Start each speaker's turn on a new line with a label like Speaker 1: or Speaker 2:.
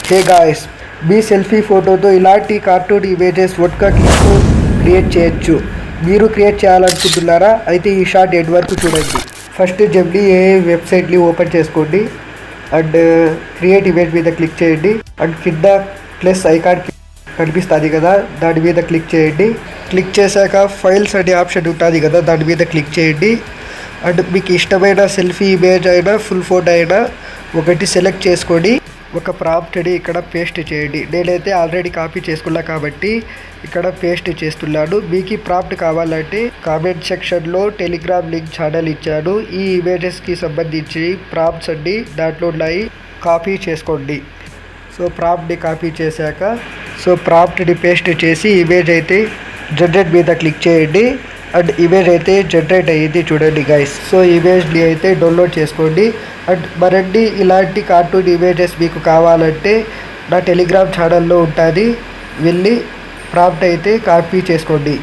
Speaker 1: Hey guys, మీ selfie ఫోటోతో ఇలాంటి cartoon images ఒక్క క్లిక్తో క్రియేట్ చేయొచ్చు. మీరు క్రియేట్ చేయాలనుకుంటున్నారా? అయితే ఈ షార్ట్ ఎండ్ వరకు చూడండి. ఫస్ట్ జెమినీ వెబ్సైట్ని ఓపెన్ చేసుకోండి అండ్ క్రియేట్ ఇమేజ్ మీద క్లిక్ చేయండి. అండ్ కింద ప్లస్ ఐకాన్ కనిపిస్తుంది కదా, దాని మీద క్లిక్ చేయండి. క్లిక్ చేశాక ఫైల్స్ అనే ఆప్షన్ ఉంటుంది కదా, దాని మీద క్లిక్ చేయండి. అండ్ మీకు ఇష్టమైన సెల్ఫీ ఇమేజ్ అయినా ఫుల్ ఫోటో అయినా ఒకటి సెలెక్ట్ చేసుకొని ఒక ప్రాంప్ట్ని ఇక్కడ పేస్ట్ చేయండి. నేనైతే ఆల్రెడీ కాపీ చేసుకున్నా కాబట్టి ఇక్కడ పేస్ట్ చేస్తున్నాను. మీకు ప్రాంప్ట్ కావాలంటే కామెంట్ సెక్షన్లో టెలిగ్రామ్ లింక్ ఛానల్ ఇచ్చాను. ఈ ఇమేజెస్కి సంబంధించి ప్రాంప్ట్స్ అన్ని దాంట్లో ఉన్నాయి, కాపీ చేసుకోండి. సో ప్రాంప్ట్ని కాపీ చేశాక ప్రాంప్ట్ని పేస్ట్ చేసి ఇమేజ్ అయితే జనరేట్ మీద క్లిక్ చేయండి. అండ్ ఇమేజ్ అయితే జనరేట్ అయ్యింది చూడండి గైస్. సో ఇమేజ్ని అయితే డౌన్లోడ్ చేసుకోండి. అండ్ మరిన్ని ఇలాంటి కార్టూన్ ఇమేజెస్ మీకు కావాలంటే నా టెలిగ్రామ్ ఛానల్లో ఉంటుంది, వెళ్ళి ప్రాంప్ట్ అయితే కాపీ చేసుకోండి.